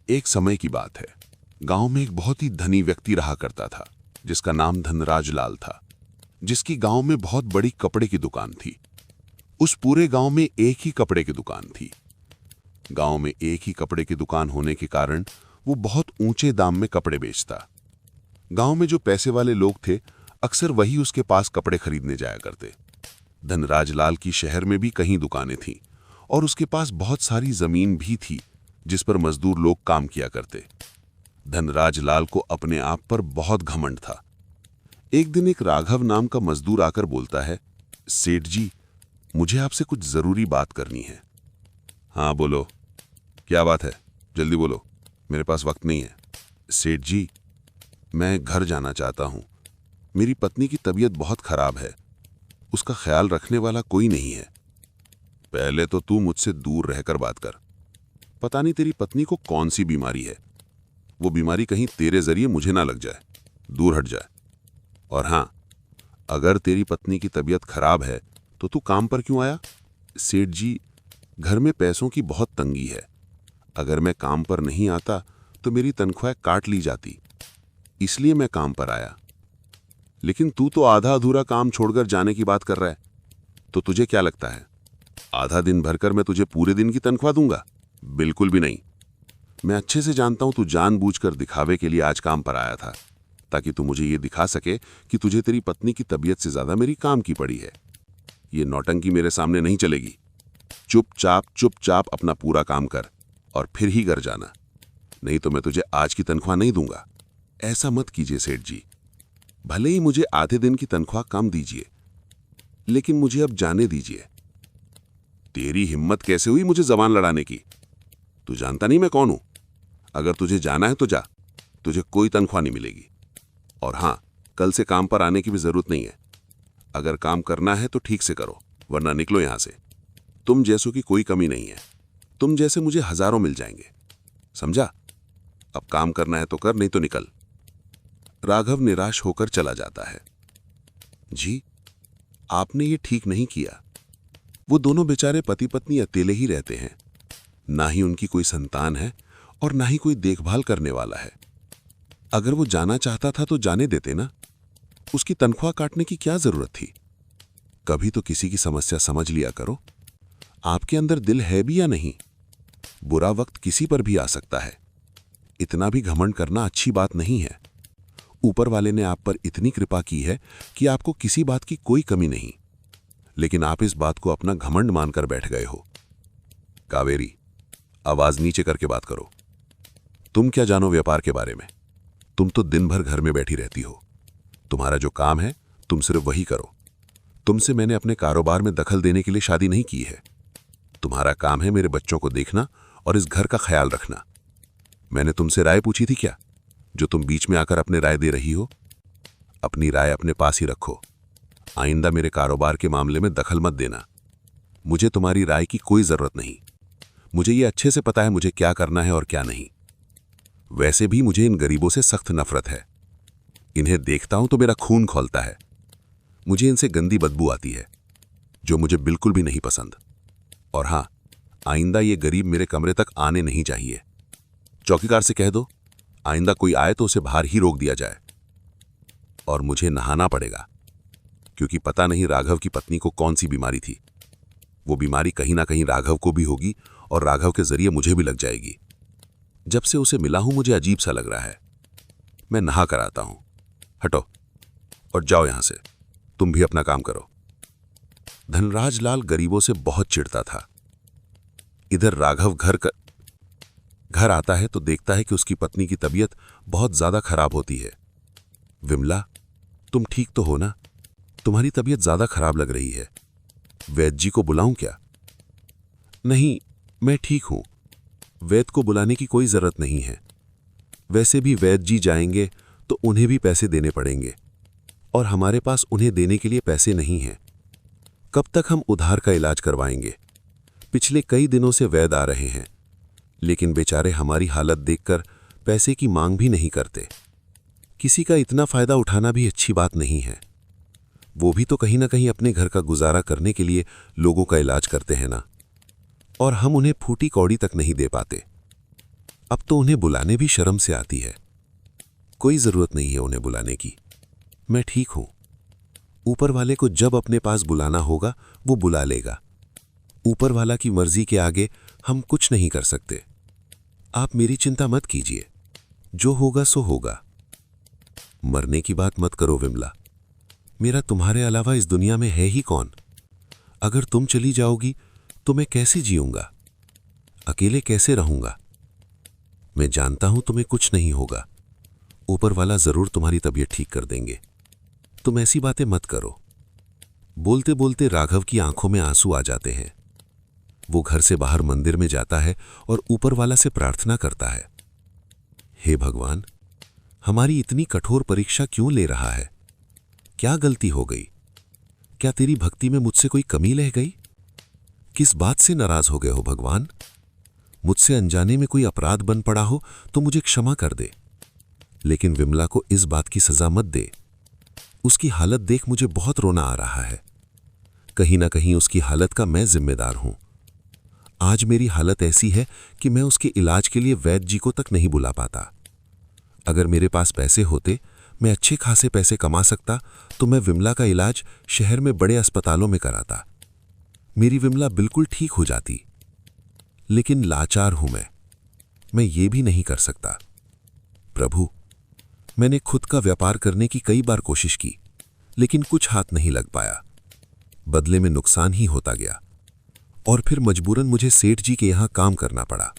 एक समय की बात है। गांव में एक बहुत ही धनी व्यक्ति रहा करता था, जिसका नाम धनराज लाल था, जिसकी गांव में बहुत बड़ी कपड़े की दुकान थी। उस पूरे गांव में एक ही कपड़े की दुकान थी। गांव में एक ही कपड़े की दुकान होने के कारण वो बहुत ऊंचे दाम में कपड़े बेचता। गांव में जो पैसे वाले लोग थे, अक्सर वही उसके पास कपड़े खरीदने जाया करते। धनराज लाल की शहर में भी कई दुकानें थीं और उसके पास बहुत सारी जमीन भी थी, जिस पर मजदूर लोग काम किया करते। धनराज लाल को अपने आप पर बहुत घमंड था। एक दिन एक राघव नाम का मजदूर आकर बोलता है, सेठ जी, मुझे आपसे कुछ जरूरी बात करनी है। हाँ बोलो, क्या बात है, जल्दी बोलो, मेरे पास वक्त नहीं है। सेठ जी, मैं घर जाना चाहता हूं। मेरी पत्नी की तबीयत बहुत खराब है, उसका ख्याल रखने वाला कोई नहीं है। पहले तो तू मुझसे दूर रहकर बात कर। पता नहीं तेरी पत्नी को कौन सी बीमारी है, वो बीमारी कहीं तेरे जरिए मुझे ना लग जाए, दूर हट जाए। और हाँ, अगर तेरी पत्नी की तबीयत खराब है तो तू काम पर क्यों आया? सेठ जी, घर में पैसों की बहुत तंगी है। अगर मैं काम पर नहीं आता तो मेरी तनख्वाह काट ली जाती, इसलिए मैं काम पर आया। लेकिन तू तो आधा अधूरा काम छोड़कर जाने की बात कर रहा है, तो तुझे क्या लगता है आधा दिन भरकर मैं तुझे पूरे दिन की तनख्वाह दूंगा? बिल्कुल भी नहीं। मैं अच्छे से जानता हूं तू जानबूझकर दिखावे के लिए आज काम पर आया था, ताकि तू मुझे ये दिखा सके कि तुझे तेरी पत्नी की तबीयत से ज्यादा मेरी काम की पड़ी है। ये नौटंकी मेरे सामने नहीं चलेगी। चुपचाप अपना पूरा काम कर और फिर ही घर जाना, नहीं तो मैं तुझे आज की तनख्वाह नहीं दूंगा। ऐसा मत कीजिए सेठ जी, भले ही मुझे आधे दिन की तनख्वाह कम दीजिए, लेकिन मुझे अब जाने दीजिए। तेरी हिम्मत कैसे हुई मुझे जबान लड़ाने की? तू जानता नहीं मैं कौन हूं। अगर तुझे जाना है तो जा, तुझे कोई तनख्वाह नहीं मिलेगी। और हां, कल से काम पर आने की भी जरूरत नहीं है। अगर काम करना है तो ठीक से करो, वरना निकलो यहां से। तुम जैसों की कोई कमी नहीं है, तुम जैसे मुझे हजारों मिल जाएंगे, समझा? अब काम करना है तो कर, नहीं तो निकल। राघव निराश होकर चला जाता है। जी, आपने ये ठीक नहीं किया। वो दोनों बेचारे पति पत्नी अकेले ही रहते हैं, ना ही उनकी कोई संतान है और ना ही कोई देखभाल करने वाला है। अगर वो जाना चाहता था तो जाने देते ना, उसकी तनख्वाह काटने की क्या जरूरत थी? कभी तो किसी की समस्या समझ लिया करो। आपके अंदर दिल है भी या नहीं? बुरा वक्त किसी पर भी आ सकता है, इतना भी घमंड करना अच्छी बात नहीं है। ऊपर वाले ने आप पर इतनी कृपा की है कि आपको किसी बात की कोई कमी नहीं, लेकिन आप इस बात को अपना घमंड मानकर बैठ गए हो। कावेरी, आवाज नीचे करके बात करो। तुम क्या जानो व्यापार के बारे में? तुम तो दिन भर घर में बैठी रहती हो। तुम्हारा जो काम है तुम सिर्फ वही करो। तुमसे मैंने अपने कारोबार में दखल देने के लिए शादी नहीं की है। तुम्हारा काम है मेरे बच्चों को देखना और इस घर का ख्याल रखना। मैंने तुमसे राय पूछी थी क्या, जो तुम बीच में आकर अपने राय दे रही हो? अपनी राय अपने पास ही रखो। आइंदा मेरे कारोबार के मामले में दखल मत देना। मुझे तुम्हारी राय की कोई जरूरत नहीं। मुझे ये अच्छे से पता है मुझे क्या करना है और क्या नहीं। वैसे भी मुझे इन गरीबों से सख्त नफरत है। इन्हें देखता हूं तो मेरा खून खौलता है। मुझे इनसे गंदी बदबू आती है, जो मुझे बिल्कुल भी नहीं पसंद। और हां, आइंदा ये गरीब मेरे कमरे तक आने नहीं चाहिए। चौकीदार से कह दो, आइंदा कोई आए तो उसे बाहर ही रोक दिया जाए। और मुझे नहाना पड़ेगा, क्योंकि पता नहीं राघव की पत्नी को कौन सी बीमारी थी। वो बीमारी कहीं ना कहीं राघव को भी होगी और राघव के जरिए मुझे भी लग जाएगी। जब से उसे मिला हूं मुझे अजीब सा लग रहा है। मैं नहा कर आता हूं। हटो और जाओ यहां से। तुम भी अपना काम करो। धनराज लाल गरीबों से बहुत चिढ़ता था। इधर राघव घर आता है तो देखता है कि उसकी पत्नी की तबीयत बहुत ज्यादा खराब होती है। विमला, तुम ठीक तो हो ना? तुम्हारी तबीयत ज्यादा खराब लग रही है। वैद्य जी को बुलाऊं क्या? नहीं, मैं ठीक हूं। वैद्य को बुलाने की कोई जरूरत नहीं है। वैसे भी वैद्य जी जाएंगे तो उन्हें भी पैसे देने पड़ेंगे, और हमारे पास उन्हें देने के लिए पैसे नहीं हैं। कब तक हम उधार का इलाज करवाएंगे? पिछले कई दिनों से वैद्य आ रहे हैं, लेकिन बेचारे हमारी हालत देखकर पैसे की मांग भी नहीं करते। किसी का इतना फायदा उठाना भी अच्छी बात नहीं है। वो भी तो कहीं ना कहीं अपने घर का गुजारा करने के लिए लोगों का इलाज करते हैं ना, और हम उन्हें फूटी कौड़ी तक नहीं दे पाते। अब तो उन्हें बुलाने भी शर्म से आती है। कोई जरूरत नहीं है उन्हें बुलाने की, मैं ठीक हूं। ऊपर वाले को जब अपने पास बुलाना होगा वो बुला लेगा। ऊपर वाला की मर्जी के आगे हम कुछ नहीं कर सकते। आप मेरी चिंता मत कीजिए, जो होगा सो होगा। मरने की बात मत करो विमला, मेरा तुम्हारे अलावा इस दुनिया में है ही कौन। अगर तुम चली जाओगी तो मैं कैसे जीऊंगा, अकेले कैसे रहूंगा। मैं जानता हूं तुम्हें कुछ नहीं होगा, ऊपर वाला जरूर तुम्हारी तबीयत ठीक कर देंगे। तुम ऐसी बातें मत करो। बोलते बोलते राघव की आंखों में आंसू आ जाते हैं। वो घर से बाहर मंदिर में जाता है और ऊपर वाला से प्रार्थना करता है, हे भगवान, हमारी इतनी कठोर परीक्षा क्यों ले रहा है? क्या गलती हो गई? क्या तेरी भक्ति में मुझसे कोई कमी रह गई? किस बात से नाराज हो गए हो भगवान? मुझसे अनजाने में कोई अपराध बन पड़ा हो तो मुझे क्षमा कर दे, लेकिन विमला को इस बात की सजा मत दे। उसकी हालत देख मुझे बहुत रोना आ रहा है। कहीं ना कहीं उसकी हालत का मैं जिम्मेदार हूं। आज मेरी हालत ऐसी है कि मैं उसके इलाज के लिए वैद्य जी को तक नहीं बुला पाता। अगर मेरे पास पैसे होते, मैं अच्छे खासे पैसे कमा सकता, तो मैं विमला का इलाज शहर में बड़े अस्पतालों में कराता। मेरी विमला बिल्कुल ठीक हो जाती। लेकिन लाचार हूं मैं ये भी नहीं कर सकता। प्रभु, मैंने खुद का व्यापार करने की कई बार कोशिश की, लेकिन कुछ हाथ नहीं लग पाया। बदले में नुकसान ही होता गया और फिर मजबूरन मुझे सेठ जी के यहां काम करना पड़ा,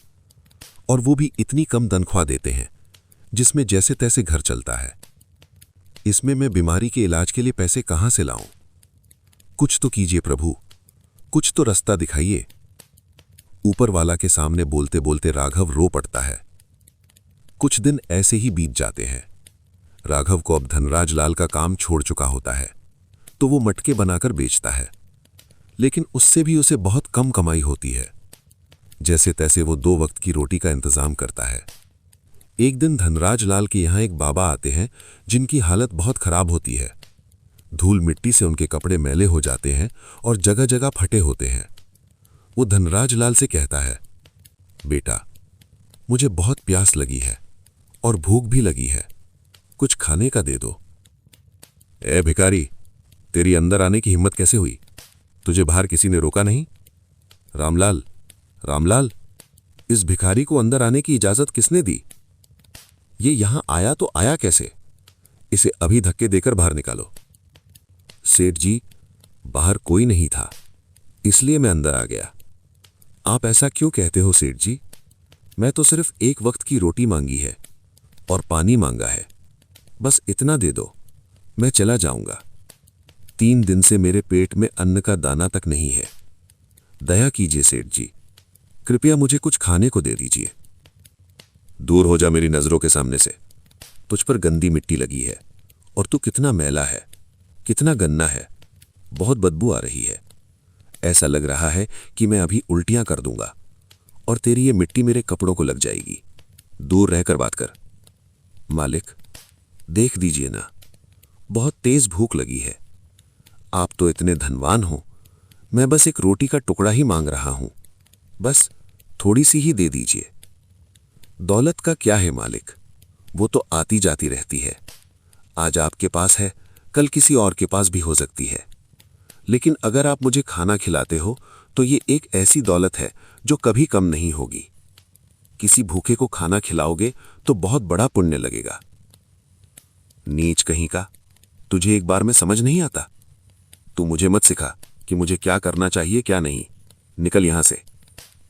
और वो भी इतनी कम तनख्वाह देते हैं जिसमें जैसे तैसे घर चलता है। इसमें मैं बीमारी के इलाज के लिए पैसे कहां से लाऊं? कुछ तो कीजिए प्रभु, कुछ तो रास्ता दिखाइए। ऊपर वाला के सामने बोलते बोलते राघव रो पड़ता है। कुछ दिन ऐसे ही बीत जाते हैं। राघव को अब धनराज लाल का काम छोड़ चुका होता है, तो वो मटके बनाकर बेचता है, लेकिन उससे भी उसे बहुत कम कमाई होती है। जैसे तैसे वो 2 वक्त की रोटी का इंतजाम करता है। एक दिन धनराज लाल के यहां एक बाबा आते हैं जिनकी हालत बहुत खराब होती है। धूल मिट्टी से उनके कपड़े मैले हो जाते हैं और जगह जगह फटे होते हैं। वो धनराज लाल से कहता है, बेटा, मुझे बहुत प्यास लगी है और भूख भी लगी है, कुछ खाने का दे दो। ए भिखारी, तेरी अंदर आने की हिम्मत कैसे हुई? तुझे बाहर किसी ने रोका नहीं? रामलाल, रामलाल, इस भिखारी को अंदर आने की इजाजत किसने दी? ये यहां आया तो आया कैसे? इसे अभी धक्के देकर बाहर निकालो। सेठ जी, बाहर कोई नहीं था, इसलिए मैं अंदर आ गया। आप ऐसा क्यों कहते हो सेठ जी? मैं तो सिर्फ 1 वक्त की रोटी मांगी है और पानी मांगा है, बस इतना दे दो, मैं चला जाऊंगा। 3 दिन से मेरे पेट में अन्न का दाना तक नहीं है। दया कीजिए सेठ जी, कृपया मुझे कुछ खाने को दे दीजिए। दूर हो जा मेरी नजरों के सामने से। तुझ पर गंदी मिट्टी लगी है और तू कितना मैला है, कितना गन्ना है, बहुत बदबू आ रही है। ऐसा लग रहा है कि मैं अभी उल्टियां कर दूंगा और तेरी ये मिट्टी मेरे कपड़ों को लग जाएगी। दूर रहकर बात कर। मालिक, देख दीजिए ना, बहुत तेज भूख लगी है। आप तो इतने धनवान हो, मैं बस एक रोटी का टुकड़ा ही मांग रहा हूं, बस थोड़ी सी ही दे दीजिए। दौलत का क्या है मालिक, वो तो आती जाती रहती है। आज आपके पास है, कल किसी और के पास भी हो सकती है। लेकिन अगर आप मुझे खाना खिलाते हो तो ये एक ऐसी दौलत है जो कभी कम नहीं होगी। किसी भूखे को खाना खिलाओगे तो बहुत बड़ा पुण्य लगेगा। नीच कहीं का, तुझे एक बार में समझ नहीं आता? तू मुझे मत सिखा कि मुझे क्या करना चाहिए क्या नहीं। निकल यहां से,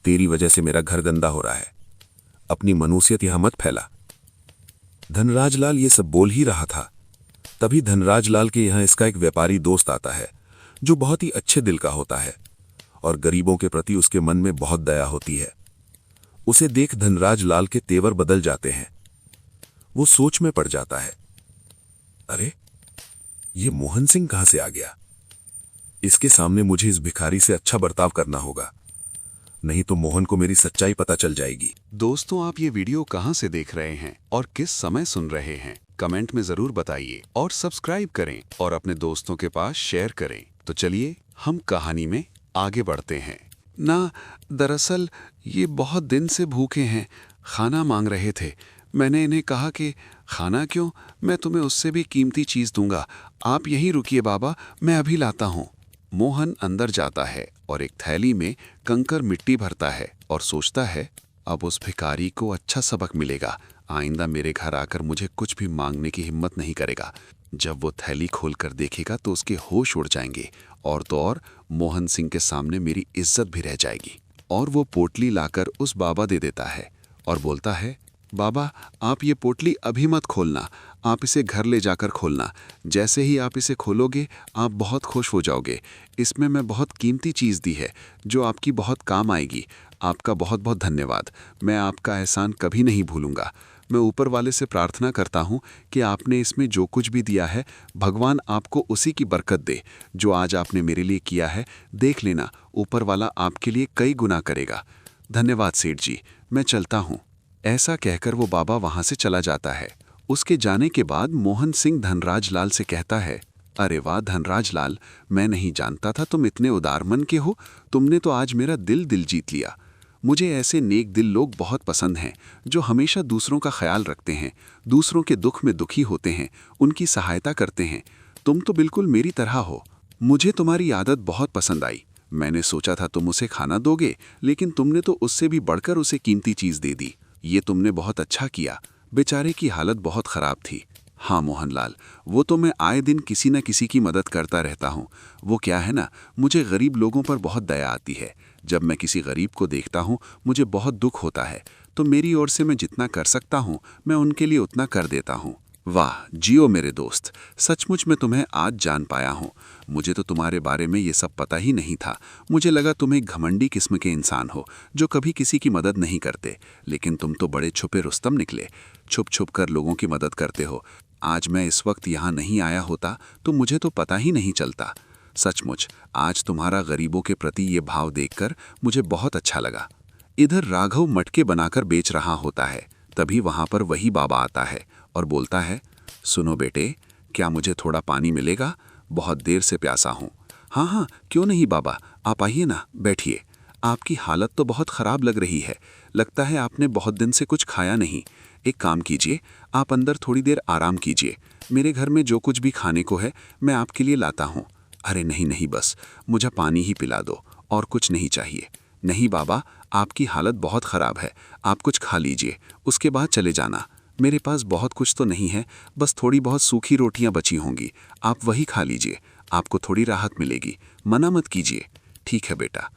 तेरी वजह से मेरा घर गंदा हो रहा है। अपनी मनुष्यत यहां मत फैला। धनराज लाल ये सब बोल ही रहा था, तभी धनराज लाल के यहां इसका एक व्यापारी दोस्त आता है जो बहुत ही अच्छे दिल का होता है और गरीबों के प्रति उसके मन में बहुत दया होती है। उसे देख धनराज लाल के तेवर बदल जाते हैं। वो सोच में पड़ जाता है, अरे ये मोहन सिंह कहां से आ गया? इसके सामने मुझे इस भिखारी से अच्छा बर्ताव करना होगा, नहीं तो मोहन को मेरी सच्चाई पता चल जाएगी। दोस्तों, आप ये वीडियो कहां से देख रहे हैं और किस समय सुन रहे हैं, कमेंट में जरूर बताइए और सब्सक्राइब करें और अपने दोस्तों के पास शेयर करें। तो चलिए हम कहानी में आगे बढ़ते हैं। ना, दरअसल ये बहुत दिन से भूखे हैं, खाना मांग रहे थे। मैंने इन्हें कहा कि खाना क्यों, मैं तुम्हें उससे भी कीमती चीज़ दूंगा। आप यहीं रुकिए बाबा, मैं अभी लाता हूँ। मोहन अंदर जाता है और एक थैली में कंकर मिट्टी भरता है और सोचता है, अब उस भिखारी को अच्छा सबक मिलेगा। आइंदा मेरे घर आकर मुझे कुछ भी मांगने की हिम्मत नहीं करेगा। जब वो थैली खोलकर देखेगा तो उसके होश उड़ जाएंगे, और तो और मोहन सिंह के सामने मेरी इज्जत भी रह जाएगी। और वो पोटली लाकर उस बाबा दे देता है और बोलता है, बाबा आप ये पोटली अभी मत खोलना, आप इसे घर ले जाकर खोलना। जैसे ही आप इसे खोलोगे आप बहुत खुश हो जाओगे। इसमें मैं बहुत कीमती चीज़ दी है जो आपकी बहुत काम आएगी। आपका बहुत बहुत धन्यवाद। मैं आपका एहसान कभी नहीं भूलूंगा। मैं ऊपर वाले से प्रार्थना करता हूँ कि आपने इसमें जो कुछ भी दिया है, भगवान आपको उसी की बरकत दे। जो आज आपने मेरे लिए किया है, देख लेना ऊपर वाला आपके लिए कई गुना करेगा। धन्यवाद सेठ जी, मैं चलता हूँ। ऐसा कहकर वो बाबा वहाँ से चला जाता है। उसके जाने के बाद मोहन सिंह धनराज लाल से कहता है, अरे वाह धनराज लाल, मैं नहीं जानता था तुम इतने उदार मन के हो। तुमने तो आज मेरा दिल जीत लिया। मुझे ऐसे नेक दिल लोग बहुत पसंद हैं जो हमेशा दूसरों का ख्याल रखते हैं, दूसरों के दुख में दुखी होते हैं, उनकी सहायता करते हैं। तुम तो बिल्कुल मेरी तरह हो। मुझे तुम्हारी आदत बहुत पसंद आई। मैंने सोचा था तुम उसे खाना दोगे, लेकिन तुमने तो उससे भी बढ़कर उसे कीमती चीज़ दे दी। ये तुमने बहुत अच्छा किया। बेचारे की हालत बहुत ख़राब थी। हाँ मोहनलाल, वो तो मैं आए दिन किसी न किसी की मदद करता रहता हूँ। वो क्या है ना, मुझे गरीब लोगों पर बहुत दया आती है। जब मैं किसी गरीब को देखता हूँ मुझे बहुत दुख होता है, तो मेरी ओर से मैं जितना कर सकता हूँ मैं उनके लिए उतना कर देता हूँ। वाह जियो मेरे दोस्त, सचमुच मैं तुम्हें आज जान पाया हूँ। मुझे तो तुम्हारे बारे में ये सब पता ही नहीं था। मुझे लगा तुम एक घमंडी किस्म के इंसान हो जो कभी किसी की मदद नहीं करते, लेकिन तुम तो बड़े छुपे रुस्तम निकले। छुप छुप कर लोगों की मदद करते हो। आज मैं इस वक्त यहाँ नहीं आया होता तो मुझे तो पता ही नहीं चलता। सचमुच आज तुम्हारा गरीबों के प्रति ये भाव देखकर मुझे बहुत अच्छा लगा। इधर राघव मटके बनाकर बेच रहा होता है। तभी वहां पर वही बाबा आता है और बोलता है, सुनो बेटे, क्या मुझे थोड़ा पानी मिलेगा? बहुत देर से प्यासा हूँ। हाँ हाँ क्यों नहीं बाबा, आप आइए ना, बैठिए। आपकी हालत तो बहुत ख़राब लग रही है। लगता है आपने बहुत दिन से कुछ खाया नहीं। एक काम कीजिए, आप अंदर थोड़ी देर आराम कीजिए। मेरे घर में जो कुछ भी खाने को है मैं आपके लिए लाता हूँ। अरे नहीं नहीं, बस मुझे पानी ही पिला दो, और कुछ नहीं चाहिए। नहीं बाबा, आपकी हालत बहुत ख़राब है, आप कुछ खा लीजिए, उसके बाद चले जाना। मेरे पास बहुत कुछ तो नहीं है, बस थोड़ी बहुत सूखी रोटियां बची होंगी, आप वही खा लीजिए, आपको थोड़ी राहत मिलेगी। मना मत कीजिए। ठीक है बेटा,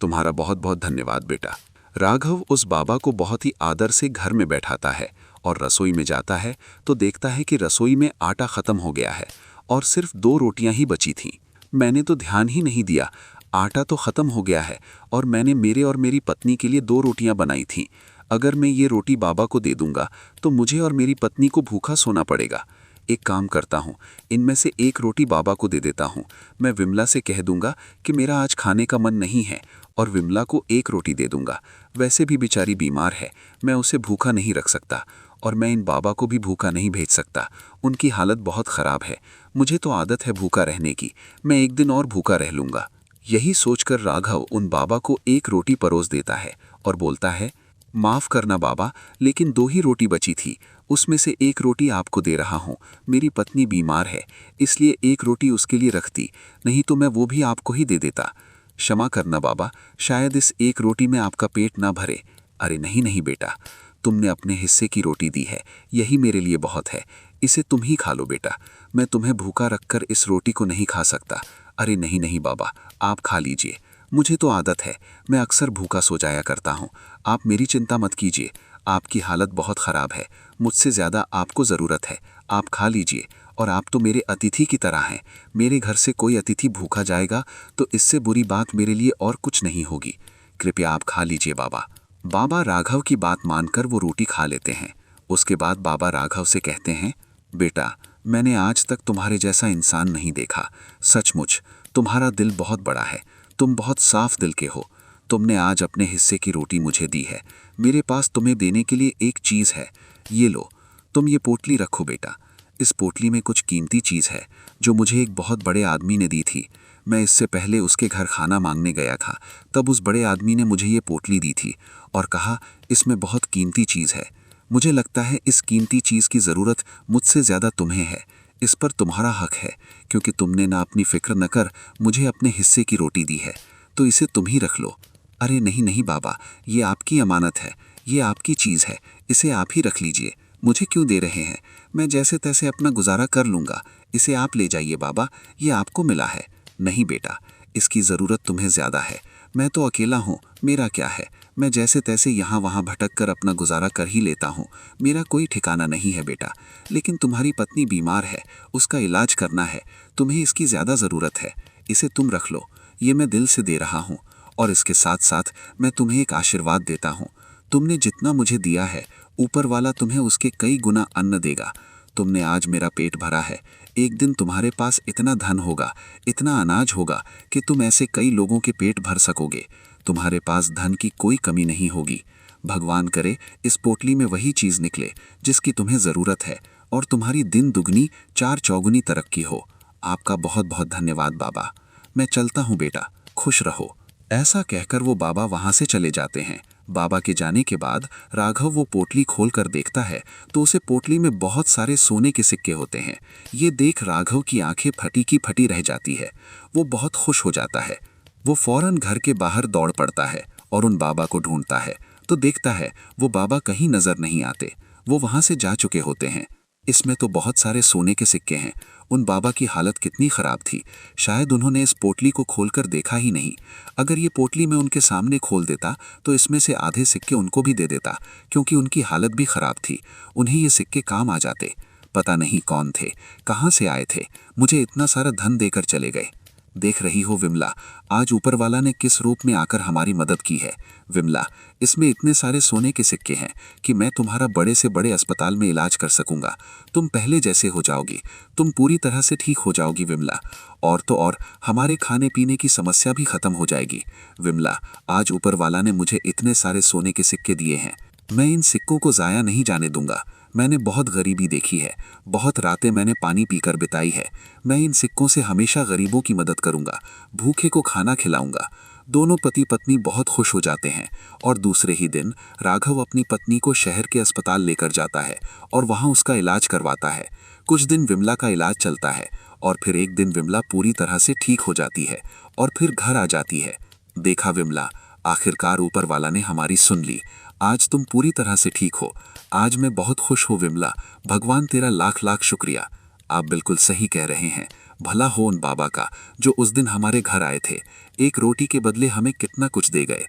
तुम्हारा बहुत बहुत धन्यवाद बेटा। राघव उस बाबा को बहुत ही आदर से घर में बैठाता है और रसोई में जाता है तो देखता है कि रसोई में आटा ख़त्म हो गया है और सिर्फ 2 रोटियां ही बची थीं। मैंने तो ध्यान ही नहीं दिया, आटा तो ख़त्म हो गया है और मैंने मेरे और मेरी पत्नी के लिए 2 रोटियां बनाई थीं। अगर मैं ये रोटी बाबा को दे दूंगा तो मुझे और मेरी पत्नी को भूखा सोना पड़ेगा। एक काम करता हूँ, इनमें से 1 रोटी बाबा को दे देता हूँ। मैं विमला से कह दूंगा कि मेरा आज खाने का मन नहीं है और विमला को 1 रोटी दे दूंगा। वैसे भी बेचारी बीमार है, मैं उसे भूखा नहीं रख सकता और मैं इन बाबा को भी भूखा नहीं भेज सकता। उनकी हालत बहुत ख़राब है। मुझे तो आदत है भूखा रहने की, मैं 1 दिन और भूखा रह लूँगा। यही सोचकर राघव उन बाबा को 1 रोटी परोस देता है और बोलता है, माफ़ करना बाबा, लेकिन 2 ही रोटी बची थी, उसमें से 1 रोटी आपको दे रहा हूँ। मेरी पत्नी बीमार है, इसलिए 1 रोटी उसके लिए रखती, नहीं तो मैं वो भी आपको ही दे देता। क्षमा करना बाबा, शायद इस 1 रोटी में आपका पेट ना भरे। अरे नहीं नहीं बेटा, तुमने अपने हिस्से की रोटी दी है, यही मेरे लिए बहुत है। इसे तुम ही खा लो बेटा, मैं तुम्हें भूखा रखकर इस रोटी को नहीं खा सकता। अरे नहीं नहीं बाबा, आप खा लीजिए, मुझे तो आदत है, मैं अक्सर भूखा सो जाया करता हूँ। आप मेरी चिंता मत कीजिए, आपकी हालत बहुत ख़राब है, मुझसे ज़्यादा आपको ज़रूरत है। आप खा लीजिए, और आप तो मेरे अतिथि की तरह हैं। मेरे घर से कोई अतिथि भूखा जाएगा तो इससे बुरी बात मेरे लिए और कुछ नहीं होगी। कृपया आप खा लीजिए बाबा। बाबा राघव की बात मानकर वो रोटी खा लेते हैं। उसके बाद बाबा राघव से कहते हैं, बेटा, मैंने आज तक तुम्हारे जैसा इंसान नहीं देखा। सचमुच तुम्हारा दिल बहुत बड़ा है, तुम बहुत साफ दिल के हो। तुमने आज अपने हिस्से की रोटी मुझे दी है। मेरे पास तुम्हें देने के लिए एक चीज़ है, ये लो, तुम ये पोटली रखो बेटा। इस पोटली में कुछ कीमती चीज़ है जो मुझे एक बहुत बड़े आदमी ने दी थी। मैं इससे पहले उसके घर खाना मांगने गया था, तब उस बड़े आदमी ने मुझे ये पोटली दी थी और कहा इसमें बहुत कीमती चीज़ है। मुझे लगता है इस कीमती चीज़ की ज़रूरत मुझसे ज़्यादा तुम्हें है। इस पर तुम्हारा हक है, क्योंकि तुमने ना अपनी फिक्र न कर मुझे अपने हिस्से की रोटी दी है, तो इसे तुम ही रख लो। अरे नहीं नहीं बाबा, ये आपकी अमानत है, ये आपकी चीज़ है, इसे आप ही रख लीजिए। मुझे क्यों दे रहे हैं? मैं जैसे तैसे अपना गुजारा कर लूँगा। इसे आप ले जाइए बाबा, ये आपको मिला है। नहीं बेटा, इसकी ज़रूरत तुम्हें ज़्यादा है। मैं तो अकेला हूँ, मेरा क्या है? मैं जैसे तैसे यहाँ वहाँ भटक कर अपना गुजारा कर ही लेता हूँ। मेरा कोई ठिकाना नहीं है बेटा। लेकिन तुम्हारी पत्नी बीमार है, उसका इलाज करना है, तुम्हें इसकी ज़्यादा ज़रूरत है। इसे तुम रख लो, ये मैं दिल से दे रहा हूँ। और इसके साथ साथ मैं तुम्हें एक आशीर्वाद देता हूँ। तुमने जितना मुझे दिया है, ऊपर वाला तुम्हें उसके कई गुना अन्न देगा। तुमने आज मेरा पेट भरा है, एक दिन तुम्हारे पास इतना धन होगा, इतना अनाज होगा कि तुम ऐसे कई लोगों के पेट भर सकोगे। तुम्हारे पास धन की कोई कमी नहीं होगी। भगवान करे इस पोटली में वही चीज़ निकले जिसकी तुम्हें ज़रूरत है, और तुम्हारी दिन दुगनी चार चौगुनी तरक्की हो। आपका बहुत बहुत धन्यवाद बाबा। मैं चलता हूँ बेटा, खुश रहो। ऐसा कहकर वो बाबा वहाँ से चले जाते हैं। बाबा के जाने के बाद राघव वो पोटली खोल कर देखता है तो उसे पोटली में बहुत सारे सोने के सिक्के होते हैं। ये देख राघव की आंखें फटी की फटी रह जाती है। वो बहुत खुश हो जाता है। वो फौरन घर के बाहर दौड़ पड़ता है और उन बाबा को ढूंढता है, तो देखता है वो बाबा कहीं नजर नहीं आते। वो वहां से जा चुके होते हैं। इसमें तो बहुत सारे सोने के सिक्के हैं। उन बाबा की हालत कितनी खराब थी, शायद उन्होंने इस पोटली को खोलकर देखा ही नहीं। अगर ये पोटली मैं उनके सामने खोल देता तो इसमें से आधे सिक्के उनको भी दे देता, क्योंकि उनकी हालत भी खराब थी। उन्हें ये सिक्के काम आ जाते। पता नहीं कौन थे, कहाँ से आए थे, मुझे इतना सारा धन देकर चले गए। देख रही हो विमला, आज ऊपर वाला ने किस रूप में आकर हमारी मदद की है। विमला, इसमें इतने सारे सोने के सिक्के हैं कि मैं तुम्हारा बड़े से बड़े अस्पताल में इलाज कर सकूंगा। तुम पहले जैसे हो जाओगी, तुम पूरी तरह से ठीक हो जाओगी विमला। और तो और हमारे खाने पीने की समस्या भी खत्म हो जाएगी। विमला, आज ऊपर वाला ने मुझे इतने सारे सोने के सिक्के दिए हैं, मैं इन सिक्कों को ज़ाया नहीं जाने दूंगा। मैंने बहुत गरीबी देखी है, बहुत रातें मैंने पानी पीकर बिताई है। मैं इन सिक्कों से हमेशा गरीबों की मदद करूंगा, भूखे को खाना खिलाऊंगा। दोनों पति पत्नी बहुत खुश हो जाते हैं और दूसरे ही दिन राघव अपनी पत्नी को शहर के अस्पताल लेकर जाता है और वहां उसका इलाज करवाता है। कुछ दिन विमला का इलाज चलता है और फिर एक दिन विमला पूरी तरह से ठीक हो जाती है और फिर घर आ जाती है। देखा विमला, आखिरकार ऊपर वाला ने हमारी सुन ली। आज तुम पूरी तरह से ठीक हो। आज मैं बहुत खुश हूँ विमला। भगवान तेरा लाख लाख शुक्रिया। आप बिल्कुल सही कह रहे हैं। भला हो उन बाबा का जो उस दिन हमारे घर आए थे, एक रोटी के बदले हमें कितना कुछ दे गए।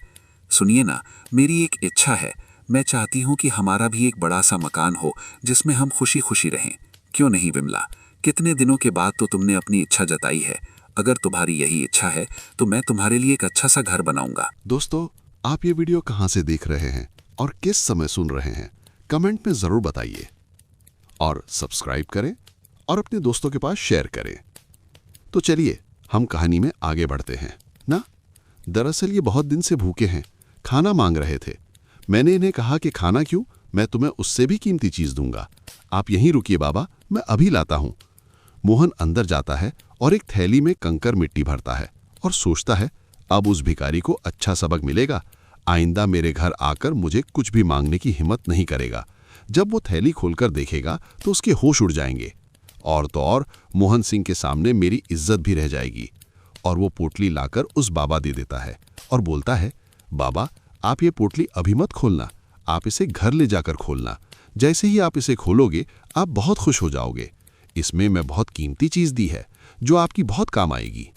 सुनिए ना, मेरी एक इच्छा है। मैं चाहती हूँ कि हमारा भी एक बड़ा सा मकान हो जिसमें हम खुशी खुशी रहें। क्यों नहीं विमला? कितने दिनों के बाद तो तुमने अपनी इच्छा जताई है। अगर तुम्हारी यही इच्छा है तो मैं तुम्हारे लिए एक अच्छा सा घर बनाऊंगा। दोस्तों, आप ये वीडियो कहाँ से देख रहे हैं और किस समय सुन रहे हैं, कमेंट में जरूर बताइए और सब्सक्राइब करें और अपने दोस्तों के पास शेयर करें। तो चलिए हम कहानी में आगे बढ़ते हैं ना। दरअसल ये बहुत दिन से भूखे हैं, खाना मांग रहे थे। मैंने इन्हें कहा कि खाना क्यों, मैं तुम्हें उससे भी कीमती चीज दूंगा। आप यहीं रुकिए बाबा, मैं अभी लाता हूं। मोहन अंदर जाता है और एक थैली में कंकर मिट्टी भरता है और सोचता है अब उस भिखारी को अच्छा सबक मिलेगा। आइंदा मेरे घर आकर मुझे कुछ भी मांगने की हिम्मत नहीं करेगा। जब वो थैली खोलकर देखेगा तो उसके होश उड़ जाएंगे। और तो और मोहन सिंह के सामने मेरी इज्जत भी रह जाएगी। और वो पोटली लाकर उस बाबा दे देता है और बोलता है, बाबा आप ये पोटली अभी मत खोलना, आप इसे घर ले जाकर खोलना। जैसे ही आप इसे खोलोगे आप बहुत खुश हो जाओगे। इसमें मैं बहुत कीमती चीज दी है जो आपकी बहुत काम आएगी।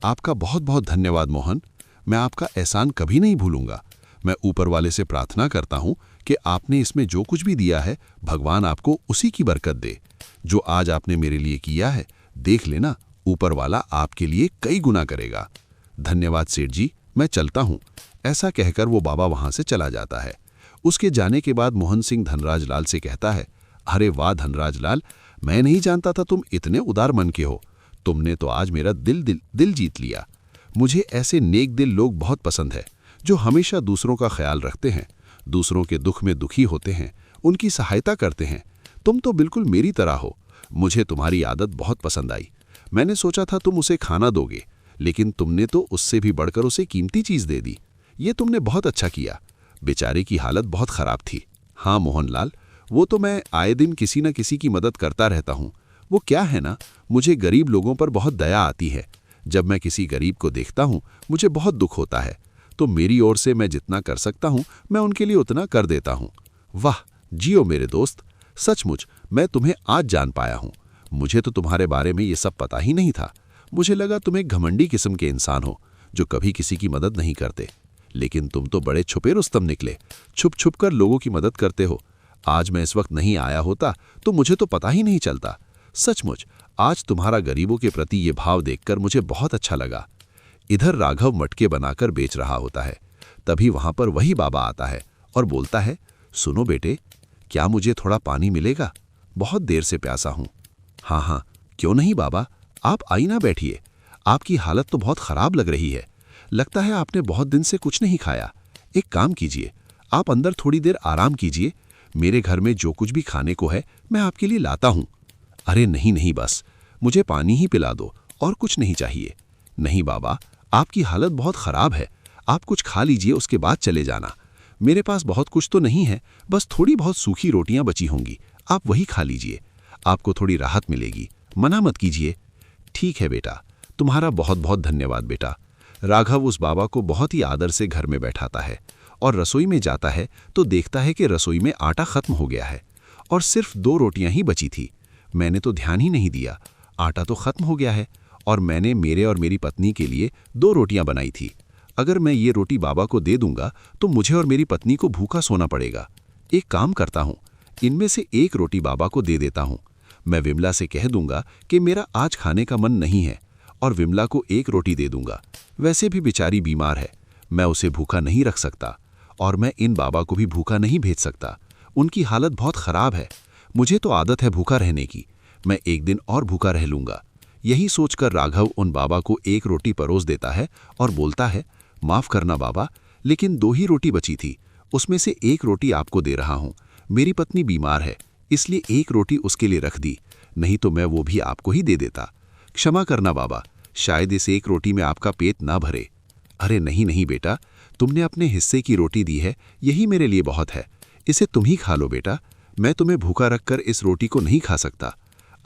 आपका बहुत बहुत धन्यवाद मोहन, मैं आपका एहसान कभी नहीं भूलूंगा। मैं ऊपर वाले से प्रार्थना करता हूं कि आपने इसमें जो कुछ भी दिया है भगवान आपको उसी की बरकत दे। जो आज आपने मेरे लिए किया है, देख लेना ऊपर वाला आपके लिए कई गुना करेगा। धन्यवाद सेठ जी, मैं चलता हूं। ऐसा कहकर वो बाबा वहां से चला जाता है। उसके जाने के बाद मोहन सिंह धनराज लाल से कहता है, अरे वाह धनराज लाल, मैं नहीं जानता था तुम इतने उदार मन के हो। तुमने तो आज मेरा दिल जीत लिया। मुझे ऐसे नेक दिल लोग बहुत पसंद है जो हमेशा दूसरों का ख्याल रखते हैं, दूसरों के दुख में दुखी होते हैं, उनकी सहायता करते हैं। तुम तो बिल्कुल मेरी तरह हो। मुझे तुम्हारी आदत बहुत पसंद आई। मैंने सोचा था तुम उसे खाना दोगे, लेकिन तुमने तो उससे भी बढ़कर उसे कीमती चीज दे दी। ये तुमने बहुत अच्छा किया। बेचारे की हालत बहुत खराब थी। हाँ मोहनलाल, वो तो मैं आए दिन किसी न किसी की मदद करता रहता हूँ। वो क्या है ना, मुझे गरीब लोगों पर बहुत दया आती है। जब मैं किसी गरीब को देखता हूँ मुझे बहुत दुख होता है, तो मेरी ओर से मैं जितना कर सकता हूँ मैं उनके लिए उतना कर देता हूँ। वाह, जियो मेरे दोस्त, सचमुच मैं तुम्हें आज जान पाया हूँ। मुझे तो तुम्हारे बारे में ये सब पता ही नहीं था। मुझे लगा तुम एक घमंडी किस्म के इंसान हो जो कभी किसी की मदद नहीं करते, लेकिन तुम तो बड़े छुपे रुस्तम निकले। छुप छुप कर लोगों की मदद करते हो। आज मैं इस वक्त नहीं आया होता तो मुझे तो पता ही नहीं चलता। सचमुच आज तुम्हारा गरीबों के प्रति ये भाव देखकर मुझे बहुत अच्छा लगा। इधर राघव मटके बनाकर बेच रहा होता है, तभी वहां पर वही बाबा आता है और बोलता है, सुनो बेटे, क्या मुझे थोड़ा पानी मिलेगा? बहुत देर से प्यासा हूं। हाँ हाँ, क्यों नहीं बाबा, आप आई ना बैठिए। आपकी हालत तो बहुत खराब लग रही है। लगता है आपने बहुत दिन से कुछ नहीं खाया। एक काम कीजिए, आप अंदर थोड़ी देर आराम कीजिए। मेरे घर में जो कुछ भी खाने को है मैं आपके लिए लाता हूं। अरे नहीं नहीं, बस मुझे पानी ही पिला दो और कुछ नहीं चाहिए। नहीं बाबा, आपकी हालत बहुत खराब है। आप कुछ खा लीजिए, उसके बाद चले जाना। मेरे पास बहुत कुछ तो नहीं है, बस थोड़ी बहुत सूखी रोटियां बची होंगी, आप वही खा लीजिए। आपको थोड़ी राहत मिलेगी, मना मत कीजिए। ठीक है बेटा, तुम्हारा बहुत बहुत धन्यवाद बेटा। राघव उस बाबा को बहुत ही आदर से घर में बैठाता है और रसोई में जाता है तो देखता है कि रसोई में आटा खत्म हो गया है और सिर्फ 2 रोटियां ही बची थी। मैंने तो ध्यान ही नहीं दिया, आटा तो खत्म हो गया है और मैंने मेरे और मेरी पत्नी के लिए 2 रोटियां बनाई थी। अगर मैं ये रोटी बाबा को दे दूंगा तो मुझे और मेरी पत्नी को भूखा सोना पड़ेगा। एक काम करता हूँ, इनमें से एक रोटी बाबा को दे देता हूँ। मैं विमला से कह दूंगा कि मेरा आज खाने का मन नहीं है और विमला को 1 रोटी दे दूंगा। वैसे भी बेचारी बीमार है, मैं उसे भूखा नहीं रख सकता और मैं इन बाबा को भी भूखा नहीं भेज सकता। उनकी हालत बहुत खराब है। मुझे तो आदत है भूखा रहने की, मैं एक दिन और भूखा रह लूंगा। यही सोचकर राघव उन बाबा को 1 रोटी परोस देता है और बोलता है, माफ करना बाबा, लेकिन 2 ही रोटी बची थी, उसमें से 1 रोटी आपको दे रहा हूं। मेरी पत्नी बीमार है, इसलिए 1 रोटी उसके लिए रख दी, नहीं तो मैं वो भी आपको ही दे देता। क्षमा करना बाबा, शायद इस 1 रोटी में आपका पेट ना भरे। अरे नहीं नहीं बेटा, तुमने अपने हिस्से की रोटी दी है, यही मेरे लिए बहुत है। इसे तुम ही खा लो बेटा, मैं तुम्हें भूखा रखकर इस रोटी को नहीं खा सकता।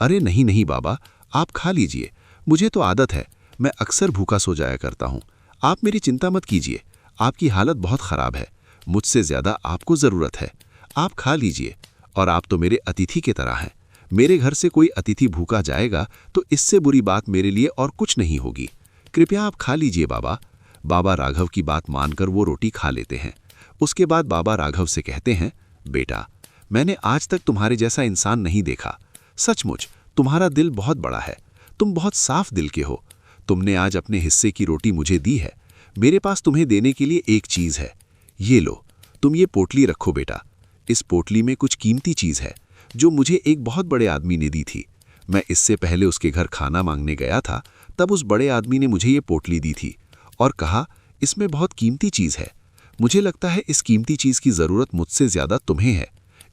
अरे नहीं नहीं बाबा, आप खा लीजिए, मुझे तो आदत है, मैं अक्सर भूखा सो जाया करता हूँ। आप मेरी चिंता मत कीजिए, आपकी हालत बहुत खराब है, मुझसे ज्यादा आपको जरूरत है। आप खा लीजिए, और आप तो मेरे अतिथि की तरह हैं। मेरे घर से कोई अतिथि भूखा जाएगा तो इससे बुरी बात मेरे लिए और कुछ नहीं होगी। कृपया आप खा लीजिए बाबा। बाबा राघव की बात मानकर वो रोटी खा लेते हैं। उसके बाद बाबा राघव से कहते हैं, बेटा, मैंने आज तक तुम्हारे जैसा इंसान नहीं देखा। सचमुच तुम्हारा दिल बहुत बड़ा है, तुम बहुत साफ दिल के हो। तुमने आज अपने हिस्से की रोटी मुझे दी है। मेरे पास तुम्हें देने के लिए एक चीज है, ये लो, तुम ये पोटली रखो बेटा। इस पोटली में कुछ कीमती चीज है जो मुझे एक बहुत बड़े आदमी ने दी थी। मैं इससे पहले उसके घर खाना मांगने गया था, तब उस बड़े आदमी ने मुझे ये पोटली दी थी और कहा, इसमें बहुत कीमती चीज है। मुझे लगता है इस कीमती चीज की जरूरत मुझसे ज्यादा तुम्हें है।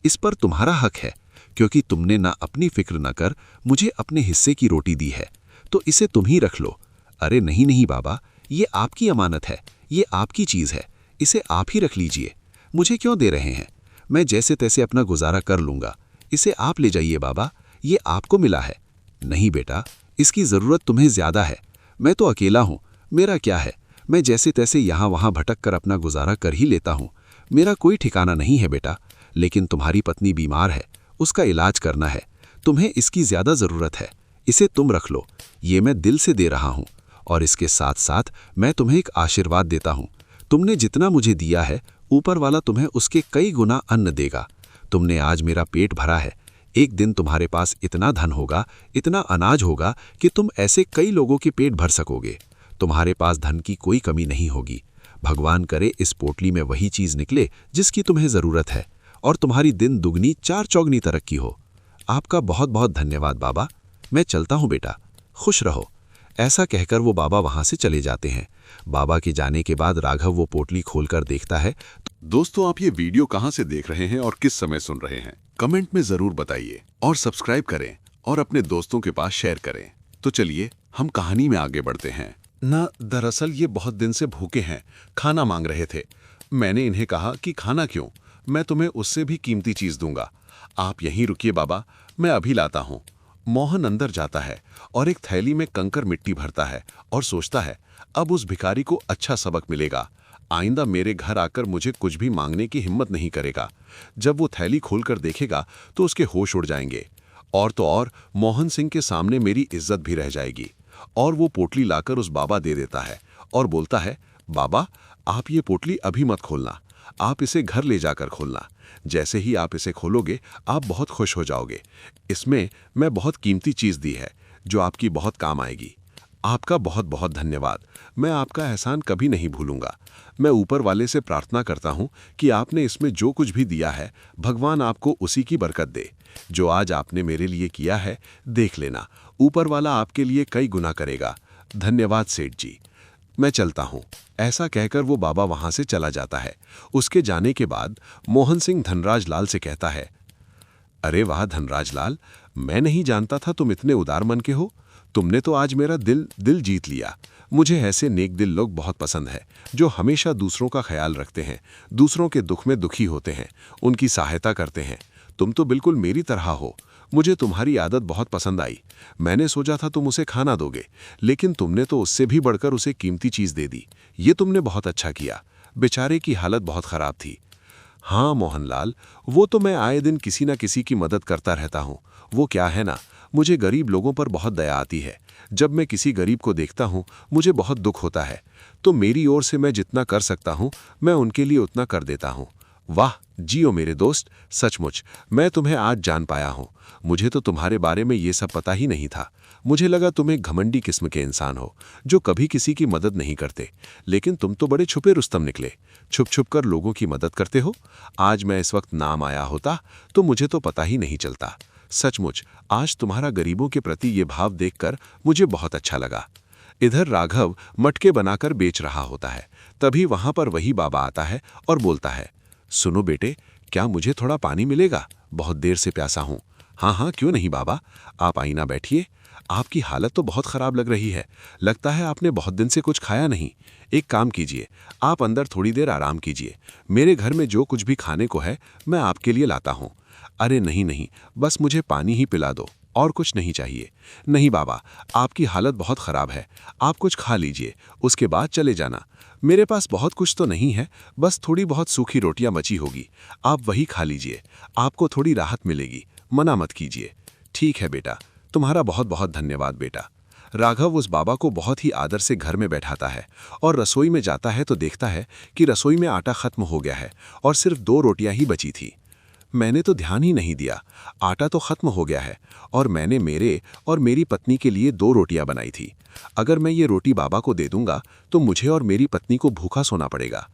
इस पर तुम्हारा हक है, क्योंकि तुमने ना अपनी फिक्र न कर मुझे अपने हिस्से की रोटी दी है, तो इसे तुम ही रख लो। अरे नहीं नहीं बाबा, ये आपकी अमानत है, ये आपकी चीज है, इसे आप ही रख लीजिए। मुझे क्यों दे रहे हैं? मैं जैसे तैसे अपना गुजारा कर लूंगा। इसे आप ले जाइए बाबा, ये आपको मिला है। नहीं बेटा, इसकी जरूरत तुम्हें ज्यादा है। मैं तो अकेला हूं, मेरा क्या है, मैं जैसे तैसे यहाँ वहां भटक कर अपना गुजारा कर ही लेता हूं। मेरा कोई ठिकाना नहीं है बेटा, लेकिन तुम्हारी पत्नी बीमार है, उसका इलाज करना है, तुम्हें इसकी ज्यादा जरूरत है। इसे तुम रख लो, ये मैं दिल से दे रहा हूं। और इसके साथ साथ मैं तुम्हें एक आशीर्वाद देता हूं। तुमने जितना मुझे दिया है, ऊपर वाला तुम्हें उसके कई गुना अन्न देगा। तुमने आज मेरा पेट भरा है, एक दिन तुम्हारे पास इतना धन होगा, इतना अनाज होगा कि तुम ऐसे कई लोगों के पेट भर सकोगे। तुम्हारे पास धन की कोई कमी नहीं होगी। भगवान करे इस पोटली में वही चीज निकले जिसकी तुम्हें जरूरत है, और तुम्हारी दिन दुगनी 4 चौगनी तरक्की हो। आपका बहुत बहुत धन्यवाद बाबा, मैं चलता हूं बेटा, खुश रहो। ऐसा कहकर वो बाबा वहां से चले जाते हैं। बाबा के जाने के बाद राघव वो पोटली खोलकर देखता है। दोस्तों, आप ये वीडियो कहां से देख रहे हैं और किस समय सुन रहे हैं, कमेंट में जरूर बताइए और सब्सक्राइब करें और अपने दोस्तों के पास शेयर करें। तो चलिए हम कहानी में आगे बढ़ते हैं। ना दरअसल ये बहुत दिन से भूखे हैं, खाना मांग रहे थे। मैंने इन्हें कहा कि खाना क्यों, मैं तुम्हें उससे भी कीमती चीज दूंगा। आप यहीं रुकिए बाबा, मैं अभी लाता हूँ। मोहन अंदर जाता है और एक थैली में कंकर मिट्टी भरता है और सोचता है अब उस भिखारी को अच्छा सबक मिलेगा। आइंदा मेरे घर आकर मुझे कुछ भी मांगने की हिम्मत नहीं करेगा। जब वो थैली खोलकर देखेगा तो उसके होश उड़ जाएंगे। और तो और मोहन सिंह के सामने मेरी इज्जत भी रह जाएगी। और वो पोटली लाकर उस बाबा दे देता है और बोलता है, बाबा आप ये पोटली अभी मत खोलना, आप इसे घर ले जाकर खोलना। जैसे ही आप इसे खोलोगे आप बहुत खुश हो जाओगे। इसमें मैं बहुत कीमती चीज़ दी है जो आपकी बहुत काम आएगी। आपका बहुत बहुत धन्यवाद, मैं आपका एहसान कभी नहीं भूलूंगा। मैं ऊपर वाले से प्रार्थना करता हूँ कि आपने इसमें जो कुछ भी दिया है भगवान आपको उसी की बरकत दे। जो आज आपने मेरे लिए किया है देख लेना, ऊपर वाला आपके लिए कई गुना करेगा। धन्यवाद सेठ जी, मैं चलता हूँ। ऐसा कहकर वो बाबा वहां से चला जाता है। उसके जाने के बाद मोहन सिंह धनराज लाल से कहता है, अरे वाह धनराज लाल, मैं नहीं जानता था तुम इतने उदार मन के हो। तुमने तो आज मेरा दिल जीत लिया। मुझे ऐसे नेक दिल लोग बहुत पसंद है जो हमेशा दूसरों का ख्याल रखते हैं, दूसरों के दुख में दुखी होते हैं, उनकी सहायता करते हैं। तुम तो बिल्कुल मेरी तरह हो। मुझे तुम्हारी आदत बहुत पसंद आई। मैंने सोचा था तुम उसे खाना दोगे, लेकिन तुमने तो उससे भी बढ़कर उसे कीमती चीज़ दे दी। ये तुमने बहुत अच्छा किया। बेचारे की हालत बहुत ख़राब थी। हाँ मोहनलाल, वो तो मैं आए दिन किसी न किसी की मदद करता रहता हूँ। वो क्या है ना, मुझे गरीब लोगों पर बहुत दया आती है। जब मैं किसी गरीब को देखता हूँ मुझे बहुत दुख होता है। तो मेरी ओर से मैं जितना कर सकता हूँ मैं उनके लिए उतना कर देता हूँ। वाह जियो मेरे दोस्त, सचमुच मैं तुम्हें आज जान पाया हूँ। मुझे तो तुम्हारे बारे में ये सब पता ही नहीं था। मुझे लगा तुम एक घमंडी किस्म के इंसान हो जो कभी किसी की मदद नहीं करते, लेकिन तुम तो बड़े छुपे रुस्तम निकले। छुप छुप कर लोगों की मदद करते हो। आज मैं इस वक्त नाम आया होता तो मुझे तो पता ही नहीं चलता। सचमुच आज तुम्हारा गरीबों के प्रति ये भाव देखकर मुझे बहुत अच्छा लगा। इधर राघव मटके बनाकर बेच रहा होता है। तभी वहां पर वही बाबा आता है और बोलता है, सुनो बेटे, क्या मुझे थोड़ा पानी मिलेगा? बहुत देर से प्यासा हूँ। हाँ हाँ क्यों नहीं बाबा, आप आईना बैठिए। आपकी हालत तो बहुत खराब लग रही है। लगता है आपने बहुत दिन से कुछ खाया नहीं। एक काम कीजिए, आप अंदर थोड़ी देर आराम कीजिए। मेरे घर में जो कुछ भी खाने को है मैं आपके लिए लाता हूँ। अरे नहीं नहीं, बस मुझे पानी ही पिला दो, और कुछ नहीं चाहिए। नहीं बाबा, आपकी हालत बहुत ख़राब है। आप कुछ खा लीजिए, उसके बाद चले जाना। मेरे पास बहुत कुछ तो नहीं है, बस थोड़ी बहुत सूखी रोटियां बची होगी, आप वही खा लीजिए। आपको थोड़ी राहत मिलेगी, मना मत कीजिए। ठीक है बेटा, तुम्हारा बहुत बहुत धन्यवाद बेटा। राघव उस बाबा को बहुत ही आदर से घर में बैठाता है और रसोई में जाता है तो देखता है कि रसोई में आटा खत्म हो गया है और सिर्फ 2 रोटियां ही बची थी। मैंने तो ध्यान ही नहीं दिया, आटा तो खत्म हो गया है और मैंने मेरे और मेरी पत्नी के लिए 2 रोटियां बनाई थी। अगर मैं ये रोटी बाबा को दे दूंगा तो मुझे और मेरी पत्नी को भूखा सोना पड़ेगा।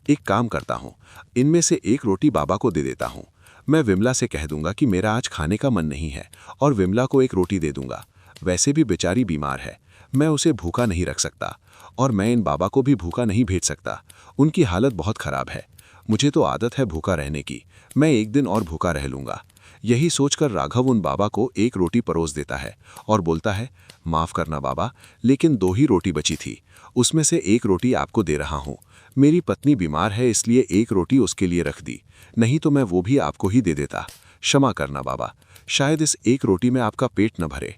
एक काम करता हूँ, इनमें से 1 रोटी बाबा को दे देता हूँ। मैं विमला से कह दूंगा कि मेरा आज खाने का मन नहीं है और विमला को 1 रोटी दे दूंगा। वैसे भी बेचारी बीमार है, मैं उसे भूखा नहीं रख सकता और मैं इन बाबा को भी भूखा नहीं भेज सकता। उनकी हालत बहुत खराब है। मुझे तो आदत है भूखा रहने की, मैं 1 दिन और भूखा रह लूँगा। यही सोचकर राघव उन बाबा को 1 रोटी परोस देता है और बोलता है, माफ़ करना बाबा, लेकिन 2 ही रोटी बची थी, उसमें से 1 रोटी आपको दे रहा हूँ। मेरी पत्नी बीमार है इसलिए 1 रोटी उसके लिए रख दी, नहीं तो मैं वो भी आपको ही दे देता। क्षमा करना बाबा, शायद इस 1 रोटी में आपका पेट न भरे।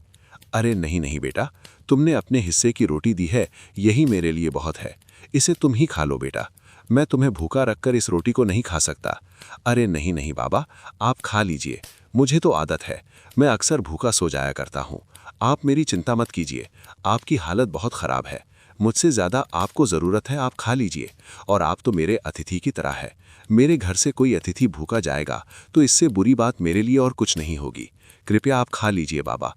अरे नहीं नहीं बेटा, तुमने अपने हिस्से की रोटी दी है, यही मेरे लिए बहुत है। इसे तुम ही खा लो बेटा, मैं तुम्हें भूखा रखकर इस रोटी को नहीं खा सकता। अरे नहीं नहीं बाबा, आप खा लीजिए, मुझे तो आदत है, मैं अक्सर भूखा सो जाया करता हूँ। आप मेरी चिंता मत कीजिए, आपकी हालत बहुत ख़राब है, मुझसे ज़्यादा आपको ज़रूरत है, आप खा लीजिए। और आप तो मेरे अतिथि की तरह है। मेरे घर से कोई अतिथि भूखा जाएगा तो इससे बुरी बात मेरे लिए और कुछ नहीं होगी। कृपया आप खा लीजिए बाबा।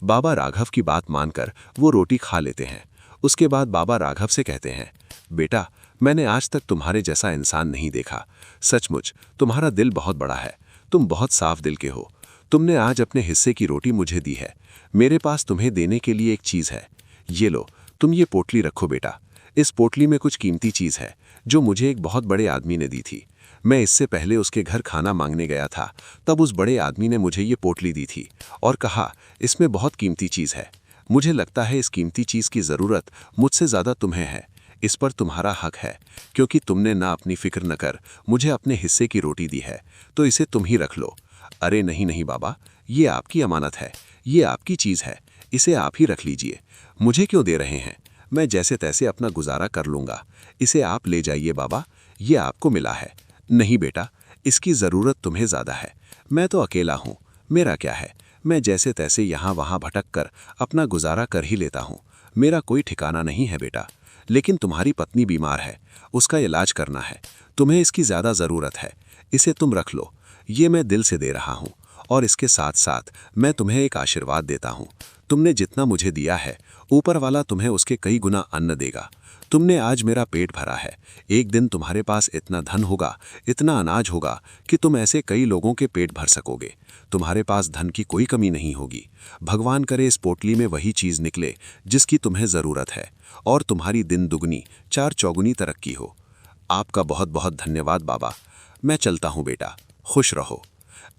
बाबा राघव की बात मानकर वो रोटी खा लेते हैं। उसके बाद बाबा राघव से कहते हैं, बेटा मैंने आज तक तुम्हारे जैसा इंसान नहीं देखा। सचमुच तुम्हारा दिल बहुत बड़ा है, तुम बहुत साफ दिल के हो। तुमने आज अपने हिस्से की रोटी मुझे दी है। मेरे पास तुम्हें देने के लिए एक चीज़ है। ये लो, तुम ये पोटली रखो बेटा। इस पोटली में कुछ कीमती चीज़ है जो मुझे एक बहुत बड़े आदमी ने दी थी। मैं इससे पहले उसके घर खाना मांगने गया था, तब उस बड़े आदमी ने मुझे ये पोटली दी थी और कहा इसमें बहुत कीमती चीज़ है। मुझे लगता है इस कीमती चीज की जरूरत मुझसे ज्यादा तुम्हें है। इस पर तुम्हारा हक है, क्योंकि तुमने ना अपनी फिक्र न कर मुझे अपने हिस्से की रोटी दी है, तो इसे तुम ही रख लो। अरे नहीं नहीं बाबा, ये आपकी अमानत है, ये आपकी चीज है, इसे आप ही रख लीजिए। मुझे क्यों दे रहे हैं? मैं जैसे तैसे अपना गुजारा कर लूंगा। इसे आप ले जाइए बाबा, ये आपको मिला है। नहीं बेटा, इसकी जरूरत तुम्हें ज्यादा है। मैं तो अकेला हूँ, मेरा क्या है, मैं जैसे तैसे यहाँ वहाँ भटक कर अपना गुजारा कर ही लेता हूँ। मेरा कोई ठिकाना नहीं है बेटा। लेकिन तुम्हारी पत्नी बीमार है, उसका इलाज करना है, तुम्हें इसकी ज्यादा जरूरत है, इसे तुम रख लो। ये मैं दिल से दे रहा हूँ, और इसके साथ साथ मैं तुम्हें एक आशीर्वाद देता हूँ। तुमने जितना मुझे दिया है, ऊपर वाला तुम्हें उसके कई गुना अन्न देगा। तुमने आज मेरा पेट भरा है, एक दिन तुम्हारे पास इतना धन होगा, इतना अनाज होगा कि तुम ऐसे कई लोगों के पेट भर सकोगे। तुम्हारे पास धन की कोई कमी नहीं होगी। भगवान करे इस पोटली में वही चीज निकले जिसकी तुम्हें जरूरत है, और तुम्हारी दिन दुगनी चार चौगुनी तरक्की हो। आपका बहुत बहुत धन्यवाद बाबा। मैं चलता हूँ बेटा, खुश रहो।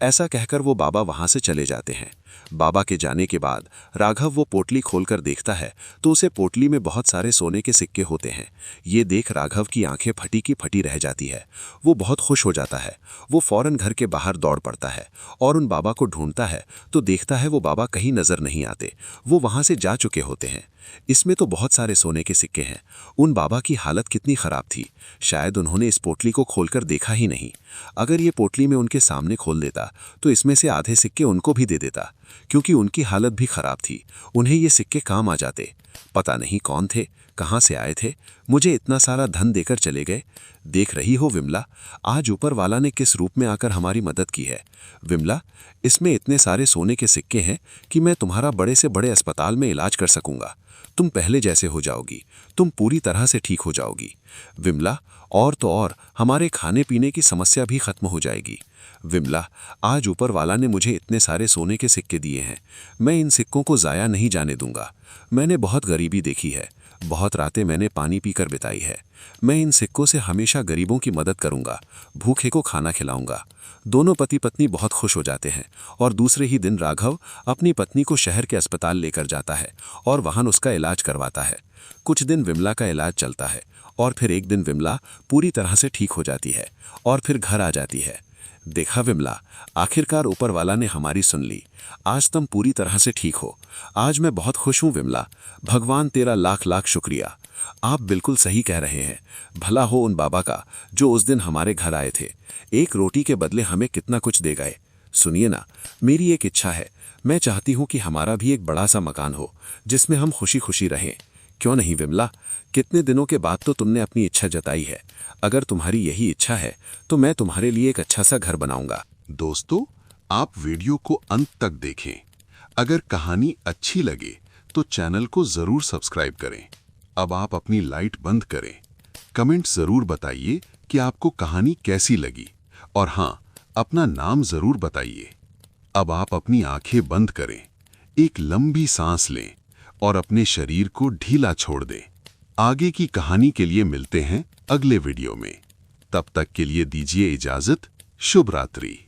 ऐसा कहकर वो बाबा वहां से चले जाते हैं। बाबा के जाने के बाद राघव वो पोटली खोलकर देखता है तो उसे पोटली में बहुत सारे सोने के सिक्के होते हैं। ये देख राघव की आंखें फटी की फटी रह जाती है। वो बहुत खुश हो जाता है। वो फौरन घर के बाहर दौड़ पड़ता है और उन बाबा को ढूंढता है तो देखता है वो बाबा कहीं नजर नहीं आते, वो वहां से जा चुके होते हैं। इसमें तो बहुत सारे सोने के सिक्के हैं। उन बाबा की हालत कितनी खराब थी, शायद उन्होंने इस पोटली को खोलकर देखा ही नहीं। अगर ये पोटली में उनके सामने खोल देता तो इसमें से आधे सिक्के उनको भी दे देता, क्योंकि उनकी हालत भी खराब थी। उन्हें ये सिक्के काम आ जाते। पता नहीं कौन थे, कहाँ से आए थे, मुझे इतना सारा धन देकर चले गए। देख रही हो विमला, आज ऊपर वाला ने किस रूप में आकर हमारी मदद की है। विमला, इसमें इतने सारे सोने के सिक्के हैं कि मैं तुम्हारा बड़े से बड़े अस्पताल में इलाज कर सकूंगा। तुम पहले जैसे हो जाओगी, तुम पूरी तरह से ठीक हो जाओगी। विमला, और तो और हमारे खाने पीने की समस्या भी खत्म हो जाएगी। विमला, आज ऊपर वाला ने मुझे इतने सारे सोने के सिक्के दिए हैं, मैं इन सिक्कों को जाया नहीं जाने दूंगा। मैंने बहुत गरीबी देखी है, बहुत रातें मैंने पानी पीकर बिताई है। मैं इन सिक्कों से हमेशा गरीबों की मदद करूंगा, भूखे को खाना खिलाऊंगा। दोनों पति पत्नी बहुत खुश हो जाते हैं और दूसरे ही दिन राघव अपनी पत्नी को शहर के अस्पताल लेकर जाता है और वहां उसका इलाज करवाता है। कुछ दिन विमला का इलाज चलता है और फिर एक दिन विमला पूरी तरह से ठीक हो जाती है और फिर घर आ जाती है। देखा विमला, आखिरकार ऊपर वाला ने हमारी सुन ली। आज तुम पूरी तरह से ठीक हो। आज मैं बहुत खुश हूं विमला। भगवान तेरा लाख लाख शुक्रिया। आप बिल्कुल सही कह रहे हैं। भला हो उन बाबा का जो उस दिन हमारे घर आए थे, एक रोटी के बदले हमें कितना कुछ दे गए। सुनिए ना, मेरी एक इच्छा है, मैं चाहती हूं कि हमारा भी एक बड़ा सा मकान हो जिसमें हम खुशी खुशी रहें। क्यों नहीं विमला, कितने दिनों के बाद तो तुमने अपनी इच्छा जताई है। अगर तुम्हारी यही इच्छा है तो मैं तुम्हारे लिए एक अच्छा सा घर बनाऊंगा। दोस्तों, आप वीडियो को अंत तक देखें। अगर कहानी अच्छी लगे तो चैनल को जरूर सब्सक्राइब करें। अब आप अपनी लाइट बंद करें। कमेंट जरूर बताइए कि आपको कहानी कैसी लगी, और हाँ, अपना नाम जरूर बताइए। अब आप अपनी आंखें बंद करें, एक लंबी सांस लें और अपने शरीर को ढीला छोड़ दें। आगे की कहानी के लिए मिलते हैं अगले वीडियो में। तब तक के लिए दीजिए इजाजत। शुभ रात्रि।